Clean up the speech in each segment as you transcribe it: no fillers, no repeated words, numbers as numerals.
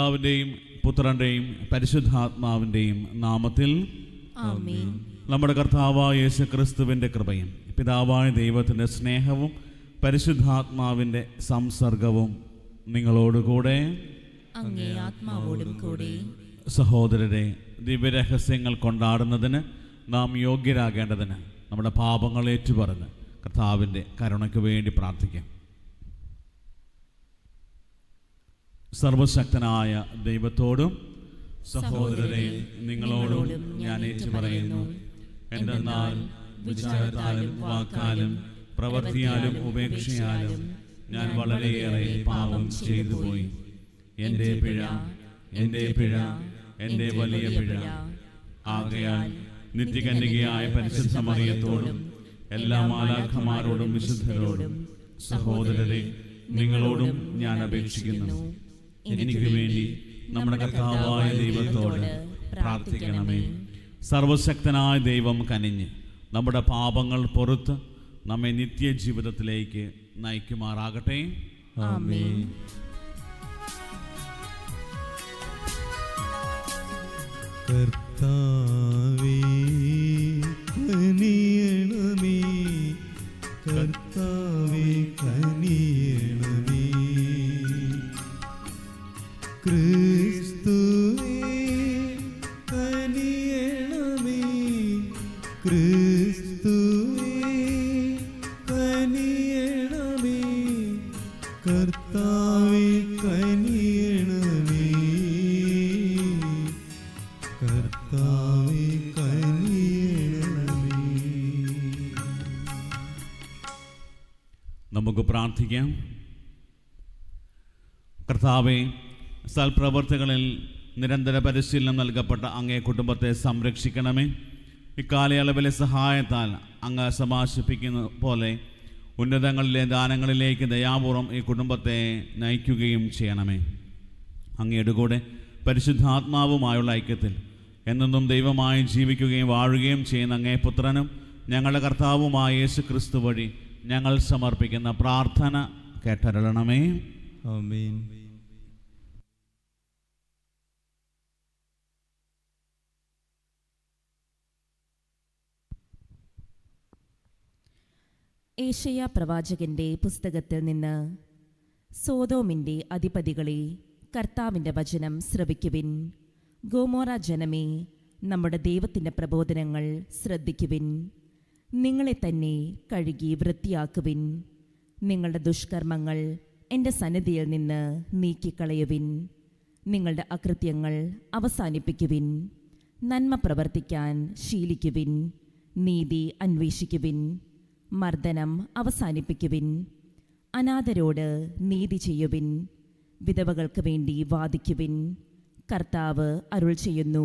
പിതാവിൻ്റെയും പുത്രൻ്റെയും പരിശുദ്ധാത്മാവിൻ്റെയും നാമത്തിൽ ആമേൻ. നമ്മുടെ കർത്താവായ യേശുക്രിസ്തുവിൻ്റെ കൃപയും പിതാവായ ദൈവത്തിൻ്റെ സ്നേഹവും പരിശുദ്ധാത്മാവിൻ്റെ സംസർഗവും നിങ്ങളോടുകൂടെ അങ്ങേ ആത്മാവോടും കൂടെ. സഹോദരരെ, ദിവ്യരഹസ്യങ്ങൾ കൊണ്ടാടുന്നതിന് നാം യോഗ്യരാകേണ്ടതിന് നമ്മുടെ പാപങ്ങൾ ഏറ്റുപറഞ്ഞ് കർത്താവിൻ്റെ കരുണയ്ക്ക് വേണ്ടി പ്രാർത്ഥിക്കാം. സർവശക്തനായ ദൈവത്തോടും സഹോദരരെ നിങ്ങളോടും ഞാൻ ഏറ്റുപറയുന്നു. എന്തെന്നാൽ വിചാരത്താലും വാക്കാലും പ്രവൃത്തിയാലും ഉപേക്ഷയാലും ഞാൻ വളരെയേറെ പാപം ചെയ്തു പോയി. എൻ്റെ പിഴ, എൻ്റെ പിഴ, എൻ്റെ വലിയ പിഴ. ആകയാൽ നിത്യകന്യകയായ പരിശുദ്ധ മറിയത്തോടും എല്ലാ മാലാഖമാരോടും വിശുദ്ധരോടും സഹോദരരെ നിങ്ങളോടും ഞാൻ അപേക്ഷിക്കുന്നു, എനിക്ക് വേണ്ടി നമ്മുടെ കർത്താവായ ദൈവത്തോട് പ്രാർത്ഥിക്കണമേ. സർവശക്തനായ ദൈവം കനിഞ്ഞ് നമ്മുടെ പാപങ്ങൾ പൊറുത്ത് നമ്മെ നിത്യജീവിതത്തിലേക്ക് നയിക്കുമാറാകട്ടെ. ആമേൻ. കർത്താവേ കനിയണമേ, കർത്താവേ കനിയണമേ. ക്രിസ്തുവേ കനിയണമേ, ക്രിസ്തുവേ കനിയണമേ, കർത്താവേ കനിയണമേ, കർത്താവേ കനിയണമേ. നമുക്ക് പ്രാർത്ഥിക്കാം. കർത്താവേ, സൽപ്രവർത്തികളിൽ നിരന്തര പരിശീലനം നൽകപ്പെട്ട അങ്ങേ കുടുംബത്തെ സംരക്ഷിക്കണമേ. ഇക്കാലയളവിലെ സഹായത്താൽ അങ്ങ് സമാശിപ്പിക്കുന്ന പോലെ ഉന്നതങ്ങളിലെ ദാനങ്ങളിലേക്ക് ദയാപൂർവം ഈ കുടുംബത്തെ നയിക്കുകയും ചെയ്യണമേ. അങ്ങയുടെ കൂടെ പരിശുദ്ധാത്മാവുമായുള്ള ഐക്യത്തിൽ എന്നെന്നും ദൈവമായി ജീവിക്കുകയും വാഴുകയും ചെയ്യുന്ന അങ്ങേ പുത്രനും ഞങ്ങളുടെ കർത്താവുമായ യേശു ക്രിസ്തു വഴി ഞങ്ങൾ സമർപ്പിക്കുന്ന പ്രാർത്ഥന കേട്ടരുളണമേ. ആമേൻ. ഏശയ്യാ പ്രവാചകന്റെ പുസ്തകത്തിൽ നിന്ന്. സോദോമിൻ്റെ അധിപതികളെ, കർത്താവിൻ്റെ വചനം ശ്രവിക്കുവിൻ. ഗോമോറ ജനമേ, നമ്മുടെ ദൈവത്തിൻ്റെ പ്രബോധനങ്ങൾ ശ്രദ്ധിക്കുവിൻ. നിങ്ങളെ തന്നെ കഴുകി വൃത്തിയാക്കുവിൻ. നിങ്ങളുടെ ദുഷ്കർമ്മങ്ങൾ എൻ്റെ സന്നിധിയിൽ നിന്ന് നീക്കിക്കളയുവിൻ. നിങ്ങളുടെ അകൃത്യങ്ങൾ അവസാനിപ്പിക്കുവിൻ. നന്മ പ്രവർത്തിക്കാൻ ശീലിക്കുവിൻ. നീതി അന്വേഷിക്കുവിൻ. മർദ്ദനം അവസാനിപ്പിക്കുവിൻ. അനാഥരോട് നീതി ചെയ്യുവിൻ. വിധവകൾക്ക് വേണ്ടി വാദിക്കുവിൻ. കർത്താവ് അരുൾ ചെയ്യുന്നു,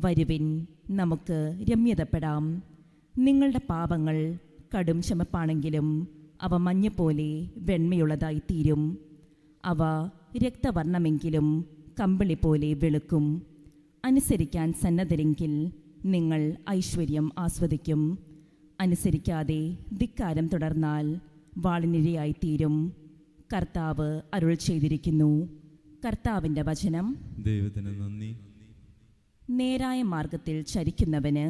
വരുവിൻ, നമുക്ക് രമ്യതപ്പെടാം. നിങ്ങളുടെ പാപങ്ങൾ കടും ചുമപ്പാണെങ്കിലും അവ മഞ്ഞപോലെ വെണ്മയുള്ളതായിത്തീരും. അവ രക്തവർണ്ണമെങ്കിലും കമ്പിളി പോലെ വെളുക്കും. അനുസരിക്കാൻ സന്നദ്ധരെങ്കിൽ നിങ്ങൾ ഐശ്വര്യം ആസ്വദിക്കും. അനുസരിക്കാതെ ധിക്കാരം തുടർന്നാൽ വാളിനിരയായിത്തീരും. കർത്താവ് അരുൾ ചെയ്തിരിക്കുന്നു. കർത്താവിൻ്റെ വചനം. ദൈവത്തിന് നന്ദി. നേരായ മാർഗത്തിൽ ചരിക്കുന്നവന്,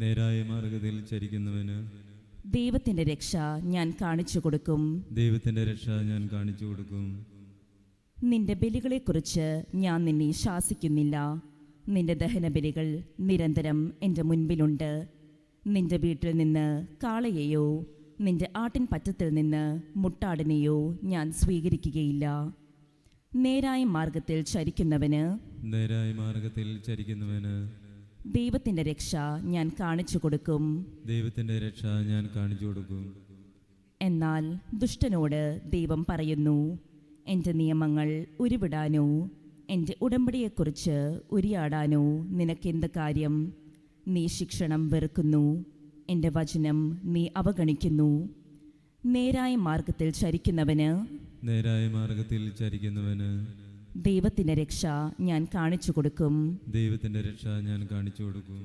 നേരായ മാർഗത്തിൽ ചരിക്കുന്നവന് ദൈവത്തിൻ്റെ രക്ഷ ഞാൻ കാണിച്ചു കൊടുക്കും. ദൈവത്തിന്റെ രക്ഷ ഞാൻ കാണിച്ചു കൊടുക്കും. നിന്റെ ബലികളെക്കുറിച്ച് ഞാൻ നിന്നെ ശാസിക്കുന്നില്ല. നിന്റെ ദഹനബലികൾ നിരന്തരം എൻ്റെ മുൻപിലുണ്ട്. നിന്റെ വീട്ടിൽ നിന്ന് കാളയെയോ നിന്റെ ആട്ടിൻ പറ്റത്തിൽ നിന്ന് മുട്ടാടിനെയോ ഞാൻ സ്വീകരിക്കുകയില്ല. നേരായ മാർഗത്തിൽ ചരിക്കുന്നവന്, നേരായ മാർഗത്തിൽ ചരിക്കുന്നവന് ദൈവത്തിൻ്റെ രക്ഷ ഞാൻ കാണിച്ചു കൊടുക്കും. ദൈവത്തിന്റെ രക്ഷ ഞാൻ കാണിച്ചു കൊടുക്കും. എന്നാൽ ദുഷ്ടനോട് ദൈവം പറയുന്നു, എൻ്റെ നിയമങ്ങൾ ഉരുവിടാനോ എൻ്റെ ഉടമ്പടിയെക്കുറിച്ച് ഉരിയാടാനോ നിനക്കെന്ത് കാര്യം? നീ ശിക്ഷണം വെറുക്കുന്നു, എൻ്റെ വചനം നീ അവഗണിക്കുന്നു. നേരായ മാർഗത്തിൽ ചരിക്കുന്നവന്, നേരായ മാർഗത്തിൽ ചരിക്കുന്നവന് ദൈവത്തിൻ്റെ രക്ഷ ഞാൻ കാണിച്ചു കൊടുക്കും. ദൈവത്തിന്റെ രക്ഷ ഞാൻ കാണിച്ചു കൊടുക്കും.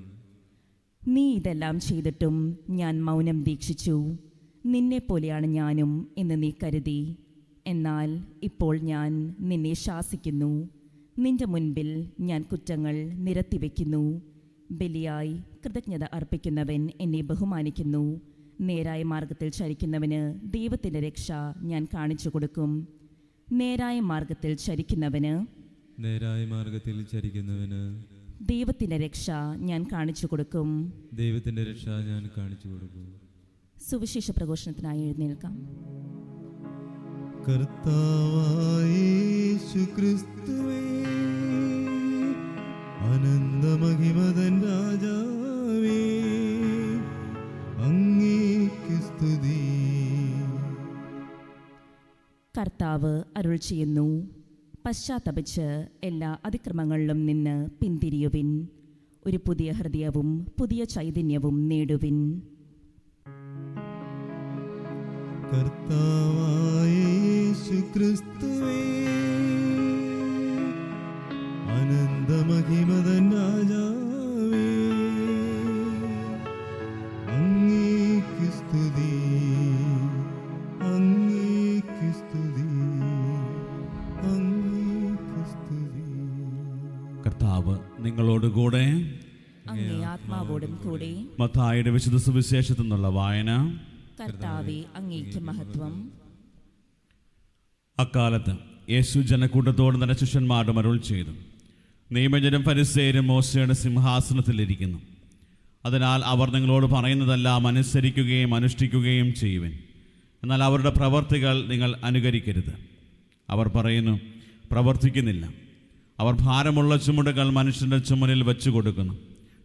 നീ ഇതെല്ലാം ചെയ്തിട്ടും ഞാൻ മൗനം ദീക്ഷിച്ചു. നിന്നെപ്പോലെയാണ് ഞാനും എന്ന് നീ കരുതി. എന്നാൽ ഇപ്പോൾ ഞാൻ നിന്നെ ശാസിക്കുന്നു. നിന്റെ മുൻപിൽ ഞാൻ കുറ്റങ്ങൾ നിരത്തിവെക്കുന്നു. ബലിയായി കൃതജ്ഞത അർപ്പിക്കുന്നവൻ എന്നെ ബഹുമാനിക്കുന്നു. നേരായ മാർഗത്തിൽ ചരിക്കുന്നവന് ദൈവത്തിൻ്റെ രക്ഷ ഞാൻ കാണിച്ചു കൊടുക്കും. നേരായ മാർഗത്തിൽ ചരിക്കുന്നവന് നേരായ മാർഗത്തിൽ ചരിക്കുന്നവന് ദൈവത്തിൻ്റെ രക്ഷ ഞാൻ കാണിച്ചു കൊടുക്കും. ദൈവത്തിന്റെ രക്ഷ ഞാൻ കാണിച്ചു കൊടുക്കും. സുവിശേഷ പ്രഘോഷണത്തിനായി എഴുന്നേൽക്കാം. കർത്താവായ യേശുക്രിസ്തുവേ, അനന്തമഹിമതൻ രാജാവേ, അങ്ങേക്ക് സ്തുതി. കർത്താവ് അരുൾ ചെയ്യുന്നു, പശ്ചാത്തപിച്ച് എല്ലാ അതിക്രമങ്ങളിലും നിന്ന് പിന്തിരിയുവിൻ. ഒരു പുതിയ ഹൃദയവും പുതിയ ചൈതന്യവും നേടുവിൻ. കർത്താവായ യേശുക്രിസ്തുവേ, അനന്തമഹിമതൻ രാജാവേ, അങ്ങേക്ക് സ്തുതി, അങ്ങേക്ക് സ്തുതി, അങ്ങേക്ക് സ്തുതി. കർത്താവ് നിങ്ങളോടുകൂടെ. അങ്ങേ ആത്മാവോടും കൂടെ. മത്തായിയുടെ വിശുദ്ധ സുവിശേഷത്തിൽ നിന്നുള്ള വായന. കർത്താവേ, അങ്ങേക്ക് മഹത്വം. അക്കാലത്ത് യേശു ജനക്കൂട്ടത്തോട് തന്റെ ശിഷ്യന്മാരുടെ അരുൾ ചെയ്തു, നിയമജനും ഫരിസേയരും മോശയുടെ സിംഹാസനത്തിലിരിക്കുന്നു. അതിനാൽ അവർ നിങ്ങളോട് പറയുന്നതെല്ലാം അനുസരിക്കുകയും അനുഷ്ഠിക്കുകയും ചെയ്യുവിൻ. എന്നാൽ അവരുടെ പ്രവർത്തികൾ നിങ്ങൾ അനുകരിക്കരുത്. അവർ പറയുന്നു, പ്രവർത്തിക്കുന്നില്ല. അവർ ഭാരമുള്ള ചുമടുകൾ മനുഷ്യൻ്റെ ചുമലിൽ വെച്ചു കൊടുക്കുന്നു.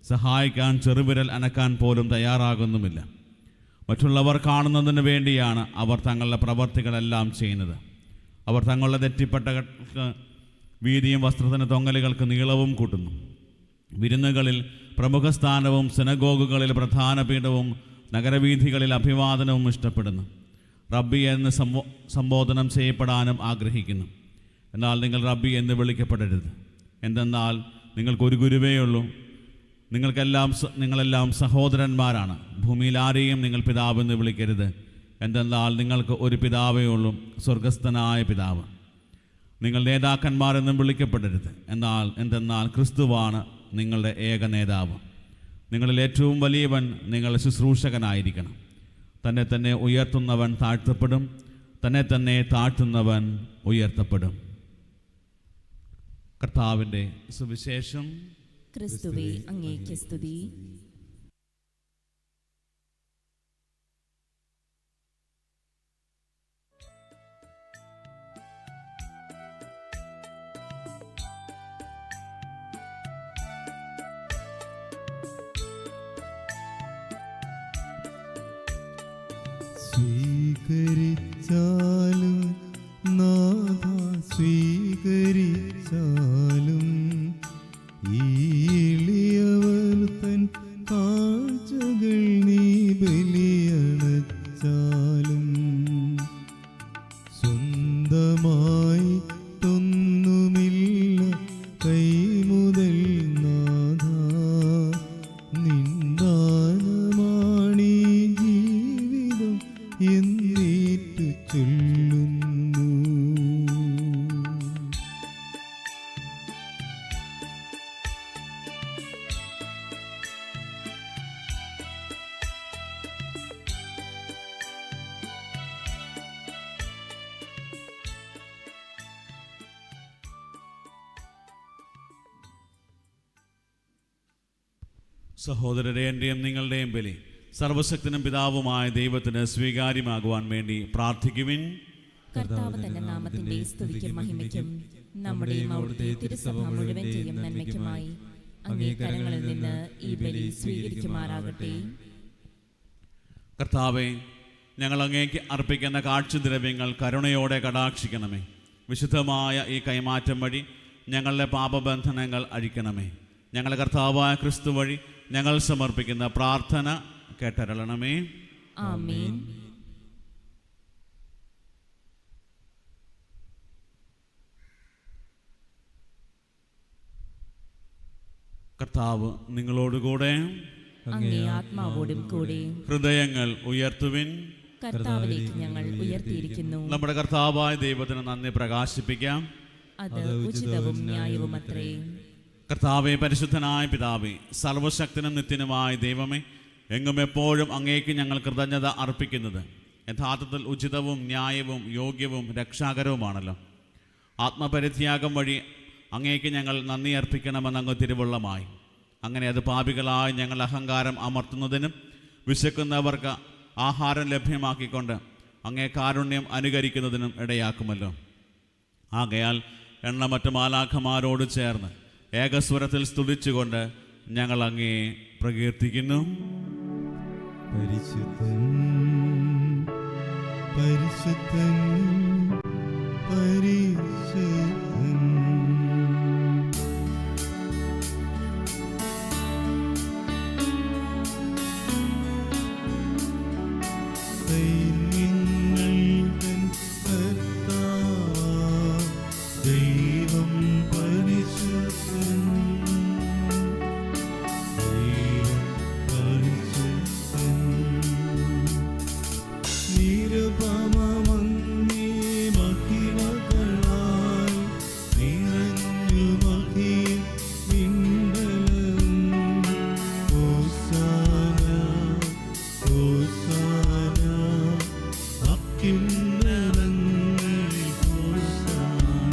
സഹായിക്കാൻ ചെറുവിരൽ അനക്കാൻ പോലും തയ്യാറാകുന്നുമില്ല. മറ്റുള്ളവർ കാണുന്നതിന് വേണ്ടിയാണ് അവർ തങ്ങളുടെ പ്രവർത്തികളെല്ലാം ചെയ്യുന്നത്. അവർ തങ്ങളുടെ തെറ്റിപ്പെട്ടകൾക്ക് വീതിയും വസ്ത്രത്തിന് തൊങ്ങലുകൾക്ക് നീളവും കൂട്ടുന്നു. വിരുന്നുകളിൽ പ്രമുഖ സ്ഥാനവും സിനഗോഗുകളിൽ പ്രധാന പീഠവും നഗരവീഥികളിൽ അഭിവാദനവും ഇഷ്ടപ്പെടുന്നു. റബ്ബി എന്ന് സംബോധനം ചെയ്യപ്പെടാനും ആഗ്രഹിക്കുന്നു. എന്നാൽ നിങ്ങൾ റബ്ബി എന്ന് വിളിക്കപ്പെടരുത്. എന്തെന്നാൽ നിങ്ങൾക്കൊരു ഗുരുവേയുള്ളൂ. നിങ്ങളെല്ലാം സഹോദരന്മാരാണ്. ഭൂമിയിൽ ആരെയും നിങ്ങൾ പിതാവെന്ന് വിളിക്കരുത്. എന്തെന്നാൽ നിങ്ങൾക്ക് ഒരു പിതാവേ ഉള്ളൂ, സ്വർഗസ്ഥനായ പിതാവ്. നിങ്ങൾ നേതാക്കന്മാരെന്നും വിളിക്കപ്പെടരുത്. എന്തെന്നാൽ ക്രിസ്തുവാണ് നിങ്ങളുടെ ഏക നേതാവ്. നിങ്ങളിൽ ഏറ്റവും വലിയവൻ നിങ്ങളുടെ ശുശ്രൂഷകനായിരിക്കണം. തന്നെ തന്നെ ഉയർത്തുന്നവൻ താഴ്ത്തപ്പെടും, തന്നെ തന്നെ താഴ്ത്തുന്നവൻ ഉയർത്തപ്പെടും. കർത്താവിൻ്റെ സുവിശേഷം. ക്രിസ്തുവേ, അങ്ങേക്ക് സ്തുതി. സ്വീകരിച്ചാലും നാഥ, സ്വീകരിച്ചാലും ഈ എളിയവർ തൻ കാഴ്ചകൾ നീ ബലിയണച്ചാലും സ്വന്തമായി തൊന്നുമില്ല കൈമുതൽ നാഥ, നിന്ദാനമാണീ ജീവിതം എന്നേറ്റു ചൊല്ലുന്നു. സഹോദരരെ, എൻ്റെയും നിങ്ങളുടെയും ബലി സർവശക്തനും പിതാവുമായ ദൈവത്തിന് സ്വീകാര്യമാകുവാൻ വേണ്ടി പ്രാർത്ഥിക്കുവിൻ. കർത്താവ് തന്റെ നാമത്തിന്റെ സ്തുതിക്കും മഹിമയ്ക്കും നമ്മുടെയും അവിടുത്തെ തിരുസഭ മുഴുവന്റെയും നന്മയ്ക്കുമായി അങ്ങേ കരങ്ങളിൽ നിന്ന് ഈ ബലി സ്വീകരിക്കുമാറാകട്ടെ. കർത്താവെ, ഞങ്ങൾ അങ്ങേക്ക് അർപ്പിക്കുന്ന കാഴ്ചദ്രവ്യങ്ങൾ കരുണയോടെ കടാക്ഷിക്കണമേ. വിശുദ്ധമായ ഈ കൈമാറ്റം വഴി ഞങ്ങളുടെ പാപബന്ധനങ്ങൾ അഴിക്കണമേ. ഞങ്ങളുടെ കർത്താവായ ക്രിസ്തു വഴി ഞങ്ങൾ സമർപ്പിക്കുന്ന പ്രാർത്ഥന കേട്ടരളണമേ. ആമേൻ. കർത്താവ് നിങ്ങളോടുകൂടെ. അങ്ങേ ആത്മാവോടും കൂടെ. ഹൃദയങ്ങൾ ഉയർത്തുവിൻ. കർത്താവിലേക്ക് ഞങ്ങൾ ഉയർത്തിയിരിക്കുന്നു. നമ്മുടെ കർത്താവായ ദൈവത്തിന് നന്ദി പ്രകാശിപ്പിക്കാം. അത് ഉചിതവും ന്യായവുമത്രേ. കർത്താവേ, പരിശുദ്ധനായ പിതാവേ, സർവശക്തനും നിത്യനുമായ ദൈവമേ, എങ്ങും എപ്പോഴും അങ്ങേക്ക് ഞങ്ങൾ കൃതജ്ഞത അർപ്പിക്കുന്നത് യഥാർത്ഥത്തിൽ ഉചിതവും ന്യായവും യോഗ്യവും രക്ഷാകരവുമാണല്ലോ. ആത്മപരിത്യാഗം വഴി അങ്ങേക്ക് ഞങ്ങൾ നന്ദി അർപ്പിക്കണമെന്ന് അങ്ങ് തിരുവുള്ളമായി. അങ്ങനെ അത് പാപികളായി ഞങ്ങൾ അഹങ്കാരം അമർത്തുന്നതിനും വിശക്കുന്നവർക്ക് ആഹാരം ലഭ്യമാക്കിക്കൊണ്ട് അങ്ങേ കാരുണ്യം അനുകരിക്കുന്നതിനും ഇടയാക്കുമല്ലോ. ആകയാൽ എണ്ണമറ്റ മാലാഖമാരോട് ചേർന്ന് ഏകസ്വരത്തിൽ സ്തുതിച്ചുകൊണ്ട് ഞങ്ങൾ അങ്ങേ പ്രകീർത്തിക്കുന്നു. പരിശുദ്ധൻ പരിശുദ്ധൻ പരിശുദ്ധൻ. സൈന്യങ്ങൾ തൻ കർത്താവ് ദൈവം പരിശുദ്ധൻ, ദൈവം പരിശുദ്ധൻ. നിരുപമമങ്ങേ മഹിമകളാൽ നിറഞ്ഞു മഹിം വിണ്ഡലം. ഹോസാന ഹോസാന അത്യുന്നതങ്ങളിൽ ഹോസാന.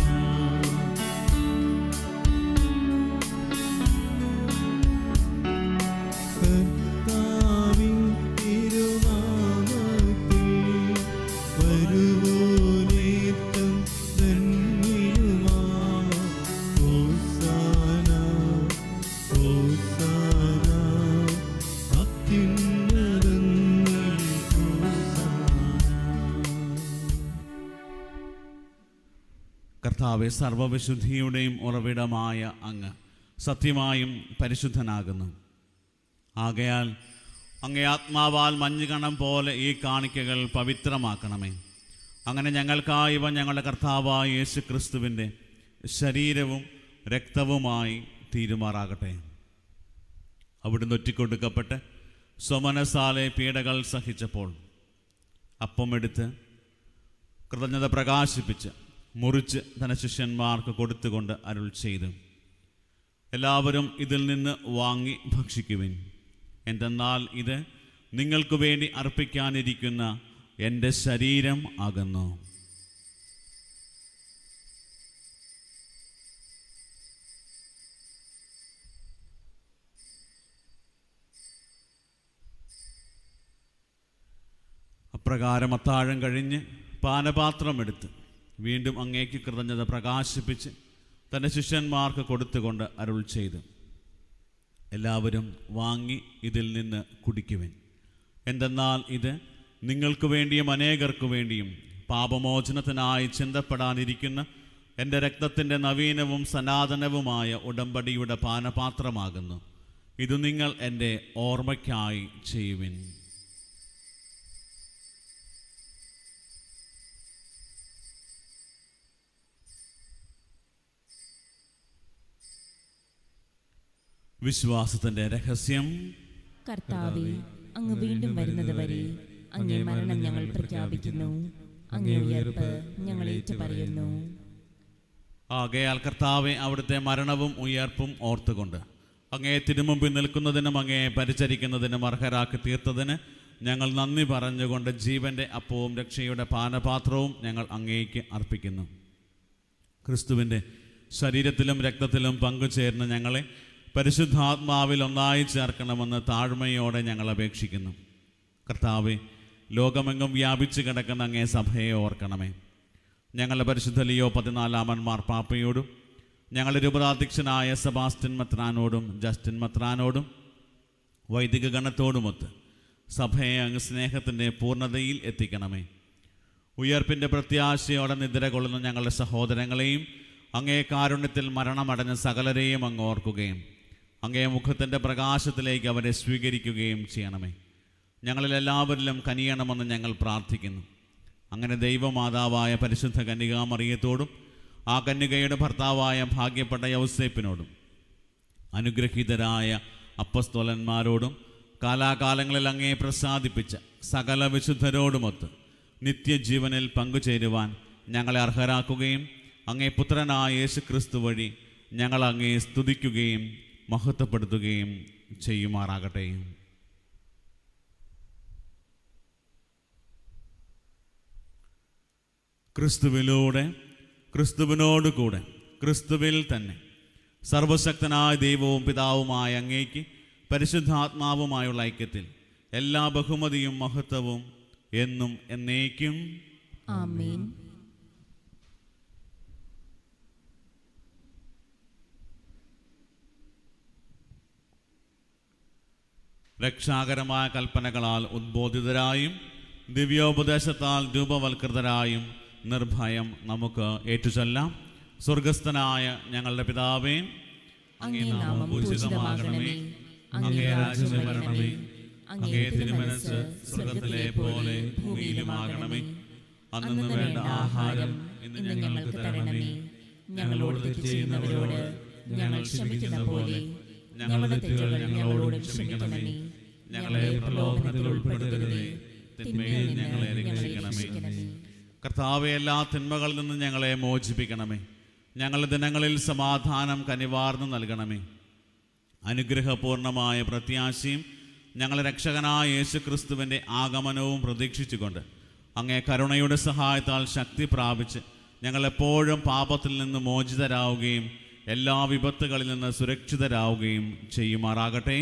കർത്താവിൻ തിരുനാമത്തിൽ വരുവോനേറ്റം ധന്യനുമാം. ഹോസാന ഹോസാന അത്യുന്നതങ്ങളിൽ ഹോസാന. കർത്താവെ, സർവവിശുദ്ധിയുടെയും ഉറവിടമായ അങ്ങ് സത്യമായും പരിശുദ്ധനാകുന്നു. ആകയാൽ അങ്ങേ ആത്മാവാൽ മഞ്ഞുകണം പോലെ ഈ കാണിക്കകൾ പവിത്രമാക്കണമേ. അങ്ങനെ ഞങ്ങൾക്കായി ഇവ ഞങ്ങളുടെ കർത്താവായ യേശു ക്രിസ്തുവിൻ്റെ ശരീരവും രക്തവുമായി തീരുമാറാകട്ടെ. അവിടുന്ന് ഒറ്റിക്കൊടുക്കപ്പെട്ട് സ്വമനസാലെ പീഡകൾ സഹിച്ചപ്പോൾ അപ്പമെടുത്ത് കൃതജ്ഞത പ്രകാശിപ്പിച്ച് മുറിച്ച് തന്റെ ശിഷ്യന്മാർക്ക് കൊടുത്തുകൊണ്ട് അരുൾ ചെയ്തു, എല്ലാവരും ഇതിൽ നിന്ന് വാങ്ങി ഭക്ഷിക്കുവിൻ. എന്തെന്നാൽ ഇത് നിങ്ങൾക്ക് വേണ്ടി അർപ്പിക്കാനിരിക്കുന്ന എൻ്റെ ശരീരം ആകുന്നു. അപ്രകാരം അത്താഴം കഴിഞ്ഞ് പാനപാത്രമെടുത്ത് വീണ്ടും അങ്ങേക്ക് കൃതജ്ഞത പ്രകാശിപ്പിച്ച് തൻ്റെ ശിഷ്യന്മാർക്ക് കൊടുത്തുകൊണ്ട് അരുൾ ചെയ്തു, എല്ലാവരും വാങ്ങി ഇതിൽ നിന്ന് കുടിക്കുവിൻ. എന്തെന്നാൽ ഇത് നിങ്ങൾക്ക് വേണ്ടിയും അനേകർക്കു വേണ്ടിയും പാപമോചനത്തിനായി ചിന്തപ്പെടാനിരിക്കുന്ന എൻ്റെ രക്തത്തിൻ്റെ നവീനവും സനാതനവുമായ ഉടമ്പടിയുടെ പാനപാത്രമാകുന്നു. ഇത് നിങ്ങൾ എൻ്റെ ഓർമ്മയ്ക്കായി ചെയ്യുവിൻ. വിശ്വാസത്തിൻ്റെ രഹസ്യം. കർത്താവേ, അങ്ങ് വീണ്ടും വരുന്നത് വരെ അങ്ങേ മരണം ഞങ്ങൾ പ്രഖ്യാപിക്കുന്നു, അങ്ങേ ഉയർപ്പ് ഞങ്ങൾ ഏറ്റുപറയുന്നു. ആകയാൽ കർത്താവെ, അവിടുത്തെ മരണവും ഉയർപ്പും ഓർത്തുകൊണ്ട് അങ്ങേ തിരുമുമ്പിൽ നിൽക്കുന്നതിനും അങ്ങേ പരിചരിക്കുന്നതിനും അർഹരാക്കി തീർത്തതിന് ഞങ്ങൾ നന്ദി പറഞ്ഞുകൊണ്ട് ജീവൻ്റെ അപ്പവും രക്ഷയുടെ പാനപാത്രവും ഞങ്ങൾ അങ്ങേക്ക് അർപ്പിക്കുന്നു. ക്രിസ്തുവിൻ്റെ ശരീരത്തിലും രക്തത്തിലും പങ്കുചേർന്ന് ഞങ്ങളെ പരിശുദ്ധാത്മാവിൽ ഒന്നായി ചേർക്കണമെന്ന് താഴ്മയോടെ ഞങ്ങൾ അപേക്ഷിക്കുന്നു. കർത്താവെ, ലോകമെങ്ങും വ്യാപിച്ചു കിടക്കുന്ന അങ്ങേ സഭയെ ഓർക്കണമേ. ഞങ്ങളുടെ പരിശുദ്ധ ലിയോ 14 മാർപ്പാപ്പയോടും ഞങ്ങളുടെ രൂപതാധ്യക്ഷനായ സെബാസ്റ്റ്യൻ മെത്രാനോടും ജസ്റ്റിൻ മെത്രാനോടും വൈദിക ഗണത്തോടുമൊത്ത് സഭയെ അങ്ങ് സ്നേഹത്തിൻ്റെ പൂർണ്ണതയിൽ എത്തിക്കണമേ. ഉയർപ്പിൻ്റെ പ്രത്യാശയോടെ നിദ്ര കൊള്ളുന്ന ഞങ്ങളുടെ സഹോദരങ്ങളെയും അങ്ങേ കാരുണ്യത്തിൽ മരണമടഞ്ഞ സകലരെയും അങ്ങ് ഓർക്കുകയും അങ്ങേ മുഖത്തിൻ്റെ പ്രകാശത്തിലേക്ക് അവരെ സ്വീകരിക്കുകയും ചെയ്യണമേ. ഞങ്ങളിൽ എല്ലാവരിലും കനിയണമെന്ന് ഞങ്ങൾ പ്രാർത്ഥിക്കുന്നു. അങ്ങനെ ദൈവമാതാവായ പരിശുദ്ധ കന്യകാമറിയത്തോടും ആ കന്യകയുടെ ഭർത്താവായ ഭാഗ്യപ്പെട്ട യൗസേപ്പിനോടും അനുഗ്രഹീതരായ അപ്പസ്തോലന്മാരോടും കാലാകാലങ്ങളിൽ അങ്ങേ പ്രസാദിപ്പിച്ച സകല വിശുദ്ധരോടുമൊത്ത് നിത്യജീവനിൽ പങ്കുചേരുവാൻ ഞങ്ങളെ അർഹരാക്കുകയും അങ്ങേ പുത്രനായ യേശു ക്രിസ്തു വഴി ഞങ്ങൾ അങ്ങേ സ്തുതിക്കുകയും മഹത്വപ്പെടുത്തുകയും ചെയ്യുമാറാകട്ടെ. ക്രിസ്തുവിലൂടെ, ക്രിസ്തുവിനോട് കൂടെ, ക്രിസ്തുവിൽ തന്നെ സർവശക്തനായ ദൈവവും പിതാവുമായ അങ്ങേക്ക് പരിശുദ്ധാത്മാവുമായുള്ള ഐക്യത്തിൽ എല്ലാ ബഹുമതിയും മഹത്വവും എന്നും എന്നേക്കും ആമേൻ. രക്ഷാകരമായ കൽപ്പനകളാൽ ഉദ്ബോധിതരായും ദിവ്യോപദേശത്താൽ രൂപവൽകൃതരായും നിർഭയം നമുക്ക് ഏറ്റുചൊല്ലാം. സ്വർഗസ്ഥനായ ഞങ്ങളുടെ പിതാവേ, അങ്ങേ നാമം പൂജിതമാകണമേ, അങ്ങേ രാജ്യം വരണമേ, അങ്ങേ തിരുമനസ്സ് സ്വർഗത്തിലെ പോലെ ഭൂമിയിലുമാകണമേ. അന്നു വേണ്ട ആഹാരം ഇന്ന് ഞങ്ങൾക്ക് തരണമേ. ഞങ്ങളോട് തെറ്റ് ചെയ്യുന്നവരോട് ഞങ്ങൾ ക്ഷമിക്കുന്ന പോലെ ഞങ്ങളുടെ തെറ്റുകൾ ഞങ്ങളോട് ക്ഷമിക്കണമേ. ഞങ്ങളെ പ്രലോഭനത്തിൽ ഉൾപ്പെടുത്തരുതേ, തിന്മയിൽ ഞങ്ങളെ രക്ഷിക്കണമേ. കർത്താവേ, എല്ലാ തിന്മകളിൽ നിന്നും ഞങ്ങളെ മോചിപ്പിക്കണമേ. ഞങ്ങളുടെ ദിനങ്ങളിൽ സമാധാനം കനിവാർന്നു നൽകണമേ. അനുഗ്രഹപൂർണമായ പ്രത്യാശയും ഞങ്ങളുടെ രക്ഷകനായ യേശു ക്രിസ്തുവിൻ്റെ ആഗമനവും പ്രതീക്ഷിച്ചുകൊണ്ട് അങ്ങേ കരുണയുടെ സഹായത്താൽ ശക്തി പ്രാപിച്ച് ഞങ്ങളെപ്പോഴും പാപത്തിൽ നിന്ന് മോചിതരാവുകയും എല്ലാ വിപത്തുകളിൽ നിന്ന് സുരക്ഷിതരാവുകയും ചെയ്യുമാറാകട്ടെ.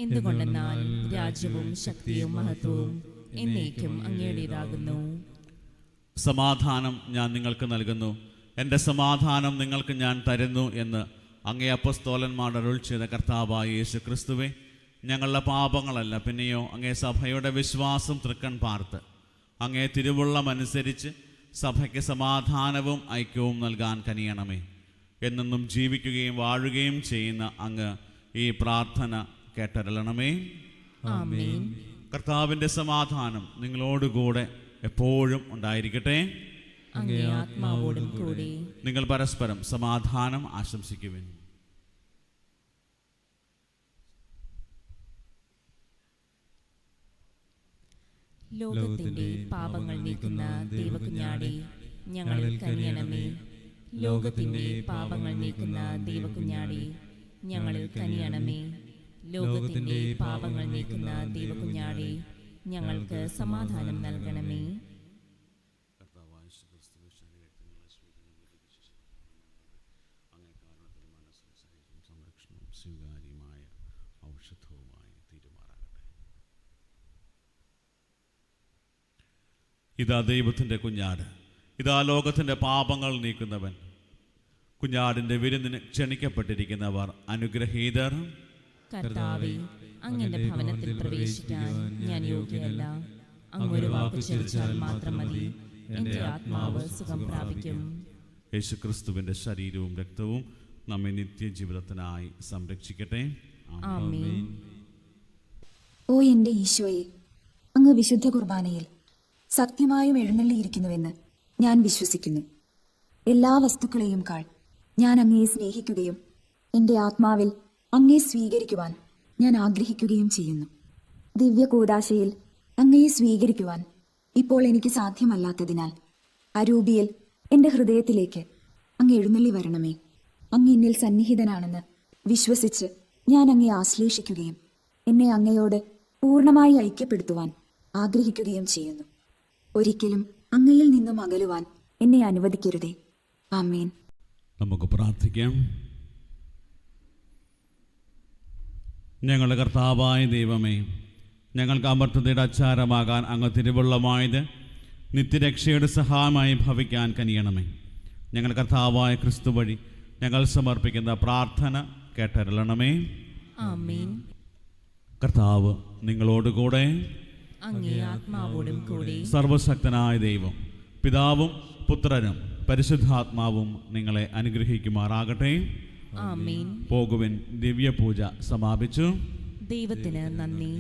എന്തുകൊണ്ടെന്നാൽ രാജ്യവും ശക്തിയും മഹത്വവും എന്നേക്കും അങ്ങയുടേതാകുന്നു. സമാധാനം ഞാൻ നിങ്ങൾക്ക് നൽകുന്നു, എൻ്റെ സമാധാനം നിങ്ങൾക്ക് ഞാൻ തരുന്നു എന്ന് അങ്ങേ അപ്പസ്തോലന്മാർ അരുൾ ചെയ്ത കർത്താവായ യേശു ക്രിസ്തുവേ, ഞങ്ങളുടെ പാപങ്ങളല്ല പിന്നെയോ അങ്ങേ സഭയുടെ വിശ്വാസം തൃക്കൺ പാർത്ത് അങ്ങേ തിരുവുള്ളമനുസരിച്ച് സഭയ്ക്ക് സമാധാനവും ഐക്യവും നൽകാൻ കനിയണമേ. എന്നെന്നും ജീവിക്കുകയും വാഴുകയും ചെയ്യുന്ന അങ്ങ് ഈ പ്രാർത്ഥന കേട്ടരുളണമേ. ആമേൻ. കർത്താവിൻ്റെ സമാധാനം നിങ്ങളോടുകൂടെ എപ്പോഴും ഉണ്ടായിരിക്കട്ടെ. അങ്ങേ ആത്മാവോടും കൂടി. നിങ്ങൾ പരസ്പരം സമാധാനം ആശംസിക്കുവിൻ. ലോകത്തിന്റെ പാപങ്ങൾ നീക്കുന്ന ദൈവകുഞ്ഞാടേ, ഞങ്ങളിൽ കനിയണമേ. ലോകത്തിന്റെ പാപങ്ങൾ നീക്കുന്ന ദൈവകുഞ്ഞാടേ, ഞങ്ങളിൽ കനിയണമേ. ലോകത്തിന്റെ പാപങ്ങൾ നീക്കുന്ന ദൈവകുഞ്ഞാടേ, ഞങ്ങൾക്ക് സമാധാനം നൽകണമേ. സ്വീകാര്യമായ ഔഷധവുമായി തീരുമാറാകട്ടെ. ഇതാ ദൈവത്തിൻ്റെ കുഞ്ഞാട്, ഇതാ ലോകത്തിൻ്റെ പാപങ്ങൾ നീക്കുന്നവൻ. കുഞ്ഞാടിൻ്റെ വിരുന്നിന് ക്ഷണിക്കപ്പെട്ടിരിക്കുന്നവർ അനുഗ്രഹീതർ. കർത്താവേ, അങ്ങയുടെ ഭവനത്തിൽ പ്രവേശിക്കാൻ ഞാൻ യോഗ്യനല്ല. അങ്ങൊരു വാക്ക് ചൊരിച്ചാൽ മാത്രം മതി, എൻ്റെ ആത്മാവ് സുഖം പ്രാപിക്കും. യേശുക്രിസ്തുവിൻ്റെ ശരീരവും രക്തവും നമ്മെ നിത്യജീവിതത്തിനായി സംരക്ഷിക്കട്ടെ. ആമേൻ. ഓ എൻ്റെ ഈശോയെ, അങ്ങ് വിശുദ്ധ കുർബാനയിൽ സത്യമായും എഴുന്നള്ളിയിരിക്കുന്നുവെന്ന് ഞാൻ വിശ്വസിക്കുന്നു. എല്ലാ വസ്തുക്കളെയും കാൾ ഞാൻ അങ്ങയെ സ്നേഹിക്കുകയും എൻ്റെ ആത്മാവിൽ അങ്ങയെ സ്വീകരിക്കുവാൻ ഞാൻ ആഗ്രഹിക്കുകയും ചെയ്യുന്നു. ദിവ്യ കൂദാശയിൽ അങ്ങയെ സ്വീകരിക്കുവാൻ ഇപ്പോൾ എനിക്ക് സാധ്യമല്ലാത്തതിനാൽ അരൂപിയിൽ എൻ്റെ ഹൃദയത്തിലേക്ക് അങ്ങ് എഴുന്നള്ളി വരണമേ. അങ്ങ് എന്നിൽ സന്നിഹിതനാണെന്ന് വിശ്വസിച്ച് ഞാൻ അങ്ങയെ ആശ്ലേഷിക്കുകയും എന്നെ അങ്ങയോട് പൂർണ്ണമായി ഐക്യപ്പെടുത്തുവാൻ ആഗ്രഹിക്കുകയും ചെയ്യുന്നു. ഒരിക്കലും അങ്ങയിൽ നിന്നും അകലുവാൻ എന്നെ അനുവദിക്കരുതേ. ആമേൻ. നമുക്ക് പ്രാർത്ഥിക്കാം. ഞങ്ങളുടെ കർത്താവായ ദൈവമേ, ഞങ്ങൾക്ക് അമർത്തതയുടെ അച്ചാരമാകാൻ അങ്ങ് തിരുവുള്ളമായത് നിത്യരക്ഷയുടെ സഹായമായി ഭവിക്കാൻ കനിയണമേ. ഞങ്ങൾ കർത്താവായ ക്രിസ്തു വഴി ഞങ്ങൾ സമർപ്പിക്കുന്ന പ്രാർത്ഥന കേട്ടരുളണമേ. ആമേൻ. കർത്താവ് നിങ്ങളോടുകൂടെ. അങ്ങേ ആത്മാവോടും കൂടി. സർവശക്തനായ ദൈവം പിതാവും പുത്രനും പരിശുദ്ധാത്മാവും നിങ്ങളെ അനുഗ്രഹിക്കുമാറാകട്ടെ. ആമേൻ. പോകുവിൻ, ദിവ്യപൂജ സമാപിച്ചു. ദൈവത്തിന് നന്ദി.